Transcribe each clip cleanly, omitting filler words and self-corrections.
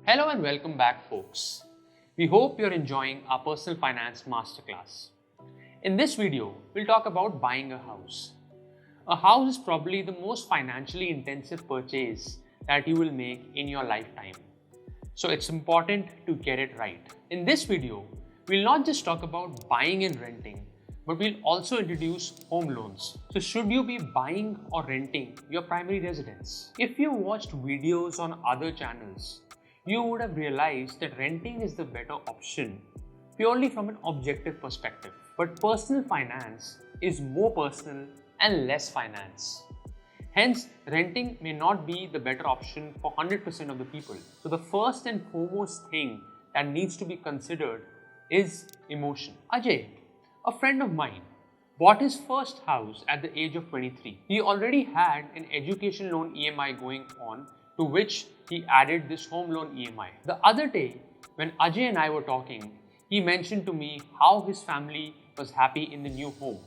Hello and welcome back, folks. We hope you're enjoying our personal finance masterclass. In this video, we'll talk about buying a house. A house is probably the most financially intensive purchase that you will make in your lifetime. So it's important to get it right. In this video, we'll not just talk about buying and renting, but we'll also introduce home loans. So should you be buying or renting your primary residence? If you watched videos on other channels, you would have realized that renting is the better option purely from an objective perspective. But personal finance is more personal and less finance. Hence, renting may not be the better option for 100% of the people. So the first and foremost thing that needs to be considered is emotion. Ajay, a friend of mine, bought his first house at the age of 23. He already had an education loan EMI going on, to which he added this home loan EMI. The other day, when Ajay and I were talking, he mentioned to me how his family was happy in the new home.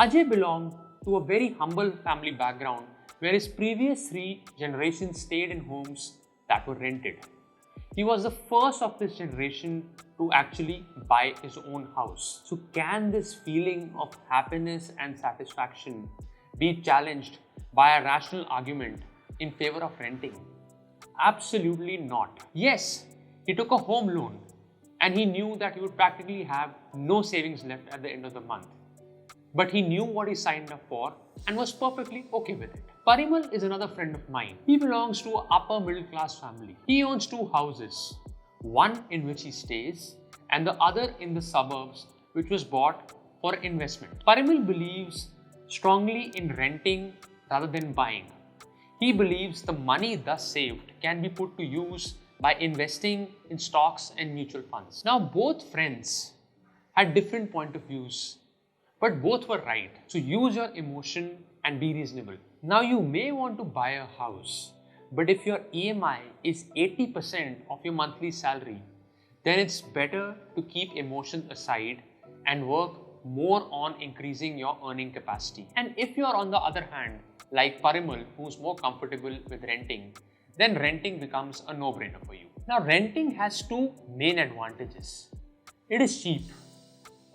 Ajay belonged to a very humble family background where his previous 3 generations stayed in homes that were rented. He was the first of this generation to actually buy his own house. So can this feeling of happiness and satisfaction be challenged by a rational argument in favor of renting? Absolutely not. Yes, he took a home loan and he knew that he would practically have no savings left at the end of the month. But he knew what he signed up for and was perfectly okay with it. Parimal is another friend of mine. He belongs to an upper middle class family. He owns 2 houses, one in which he stays and the other in the suburbs, which was bought for investment. Parimal believes strongly in renting rather than buying. He believes the money thus saved can be put to use by investing in stocks and mutual funds. Now, both friends had different point of views, but both were right. So use your emotion and be reasonable. Now, you may want to buy a house, but if your EMI is 80% of your monthly salary, then it's better to keep emotion aside and work more on increasing your earning capacity. And if you're on the other hand, like Parimal, who's more comfortable with renting, then renting becomes a no-brainer for you. Now, renting has 2 main advantages. It is cheap,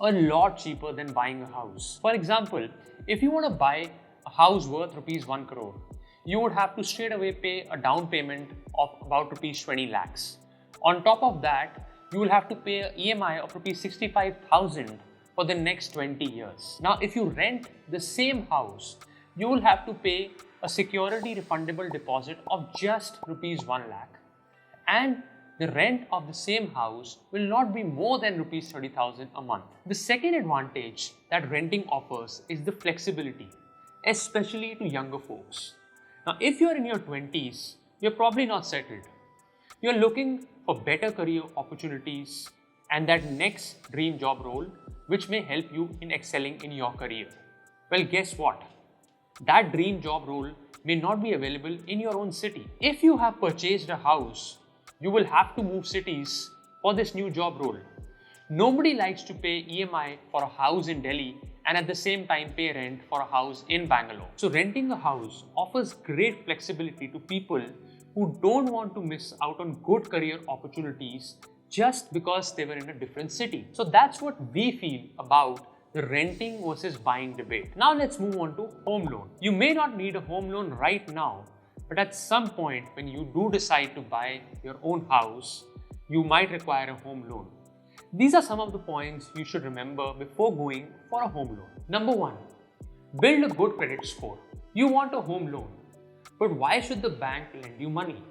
a lot cheaper than buying a house. For example, if you want to buy a house worth rupees 1 crore, you would have to straight away pay a down payment of about rupees 20 lakhs. On top of that, you will have to pay an EMI of rupees 65,000 for the next 20 years. Now, if you rent the same house, you will have to pay a security refundable deposit of just rupees 1 lakh. And the rent of the same house will not be more than rupees 30,000 a month. The second advantage that renting offers is the flexibility, especially to younger folks. Now, if you're in your 20s, you're probably not settled. You're looking for better career opportunities and that next dream job role, which may help you in excelling in your career. Well, guess what? That dream job role may not be available in your own city. If you have purchased a house, you will have to move cities for this new job role. Nobody likes to pay EMI for a house in Delhi and at the same time pay rent for a house in Bangalore. So renting a house offers great flexibility to people who don't want to miss out on good career opportunities just because they were in a different city. So that's what we feel about the renting versus buying debate. Now let's move on to home loan. You may not need a home loan right now, but at some point when you do decide to buy your own house, you might require a home loan. These are some of the points you should remember before going for a home loan. Number 1, build a good credit score. You want a home loan, but why should the bank lend you money?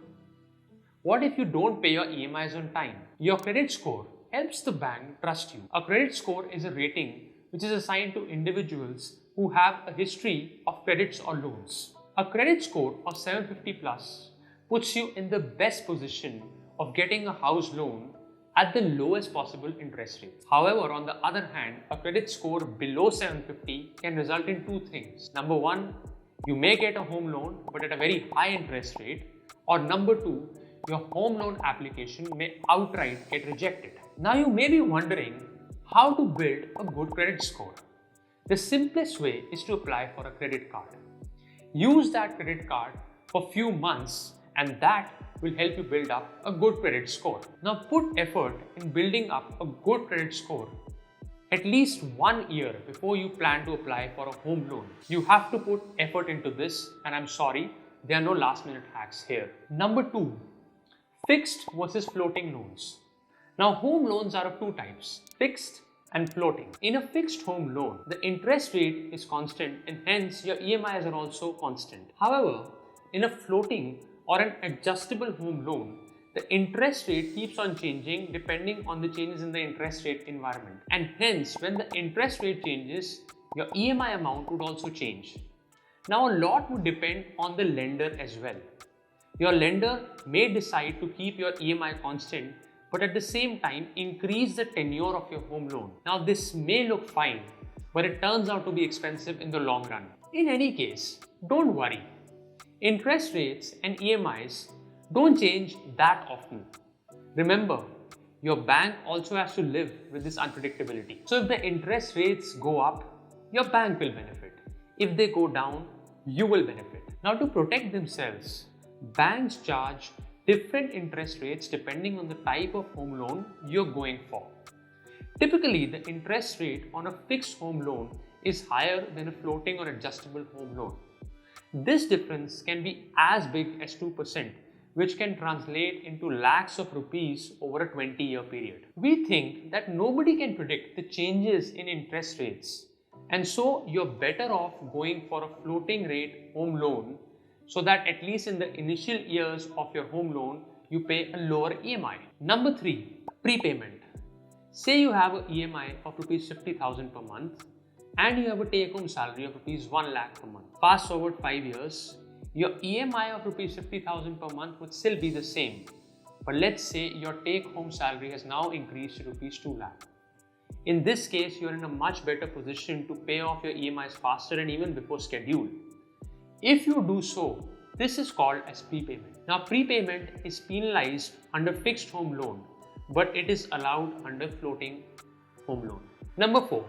What if you don't pay your EMIs on time? Your credit score helps the bank trust you. A credit score is a rating which is assigned to individuals who have a history of credits or loans. A credit score of 750 plus puts you in the best position of getting a house loan at the lowest possible interest rate. However, on the other hand, a credit score below 750 can result in 2 things. Number 1, you may get a home loan but at a very high interest rate, or number 2, your home loan application may outright get rejected. Now you may be wondering how to build a good credit score. The simplest way is to apply for a credit card. Use that credit card for few months and that will help you build up a good credit score. Now put effort in building up a good credit score at least 1 year before you plan to apply for a home loan. You have to put effort into this, and I'm sorry, there are no last minute hacks here. Number 2, fixed versus floating loans. Now home loans are of two types, fixed and floating. In a fixed home loan, the interest rate is constant and hence your EMIs are also constant. However, in a floating or an adjustable home loan, the interest rate keeps on changing depending on the changes in the interest rate environment. And hence, when the interest rate changes, your EMI amount would also change. Now, a lot would depend on the lender as well. Your lender may decide to keep your EMI constant, but at the same time increase the tenure of your home loan. Now, this may look fine, but it turns out to be expensive in the long run. In any case, don't worry. Interest rates and EMIs don't change that often. Remember, your bank also has to live with this unpredictability. So if the interest rates go up, your bank will benefit. If they go down, you will benefit. Now, to protect themselves, banks charge different interest rates depending on the type of home loan you're going for. Typically, the interest rate on a fixed home loan is higher than a floating or adjustable home loan. This difference can be as big as 2%, which can translate into lakhs of rupees over a 20-year period. We think that nobody can predict the changes in interest rates, and so you're better off going for a floating rate home loan so that at least in the initial years of your home loan, you pay a lower EMI. Number 3, prepayment. Say you have an EMI of rupees 50,000 per month and you have a take-home salary of rupees 1 lakh per month. Fast forward 5 years, your EMI of rupees 50,000 per month would still be the same. But let's say your take-home salary has now increased to rupees 2 lakh. In this case, you're in a much better position to pay off your EMIs faster and even before schedule. If you do so, this is called as prepayment. Now, prepayment is penalized under fixed home loan, but it is allowed under floating home loan. Number 4,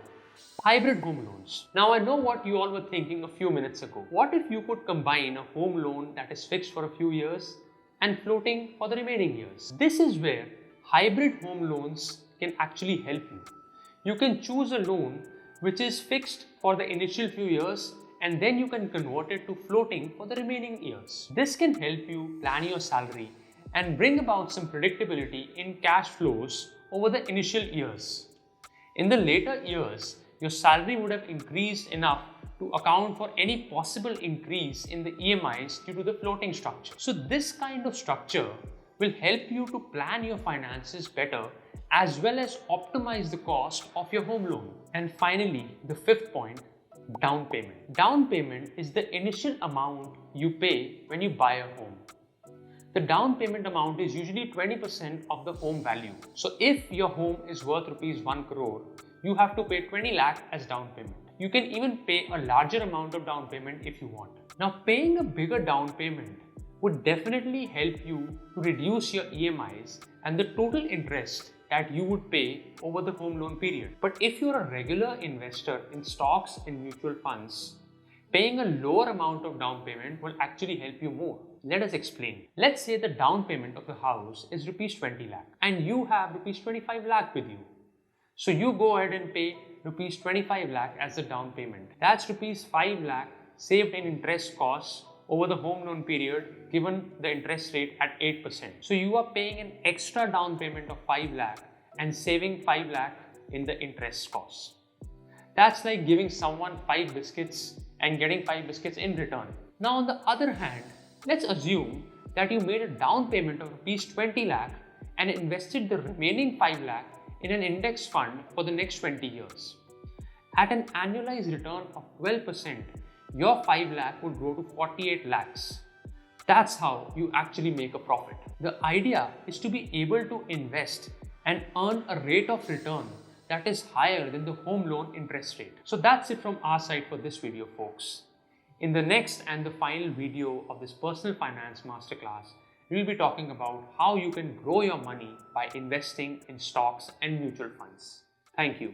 hybrid home loans. Now, I know what you all were thinking a few minutes ago. What if you could combine a home loan that is fixed for a few years and floating for the remaining years? This is where hybrid home loans can actually help you. You can choose a loan which is fixed for the initial few years and then you can convert it to floating for the remaining years. This can help you plan your salary and bring about some predictability in cash flows over the initial years. In the later years, your salary would have increased enough to account for any possible increase in the EMIs due to the floating structure. So this kind of structure will help you to plan your finances better as well as optimize the cost of your home loan. And finally, the 5th point, down payment. Down payment is the initial amount you pay when you buy a home. The down payment amount is usually 20% of the home value. So if your home is worth rupees 1 crore, you have to pay 20 lakh as down payment. You can even pay a larger amount of down payment if you want. Now, paying a bigger down payment would definitely help you to reduce your EMIs and the total interest that you would pay over the home loan period. But if you're a regular investor in stocks and mutual funds, paying a lower amount of down payment will actually help you more. Let us explain. Let's say the down payment of the house is rupees 20 lakh and you have rupees 25 lakh with you. So you go ahead and pay rupees 25 lakh as the down payment. That's rupees 5 lakh saved in interest costs over the home loan period given the interest rate at 8%. So you are paying an extra down payment of 5 lakh and saving 5 lakh in the interest costs. That's like giving someone 5 biscuits and getting 5 biscuits in return. Now on the other hand, let's assume that you made a down payment of rupees 20 lakh and invested the remaining 5 lakh in an index fund for the next 20 years. At an annualized return of 12%, your 5 lakh would grow to 48 lakhs. That's how you actually make a profit. The idea is to be able to invest and earn a rate of return that is higher than the home loan interest rate. So that's it from our side for this video, folks. In the next and the final video of this personal finance masterclass, we'll be talking about how you can grow your money by investing in stocks and mutual funds. Thank you.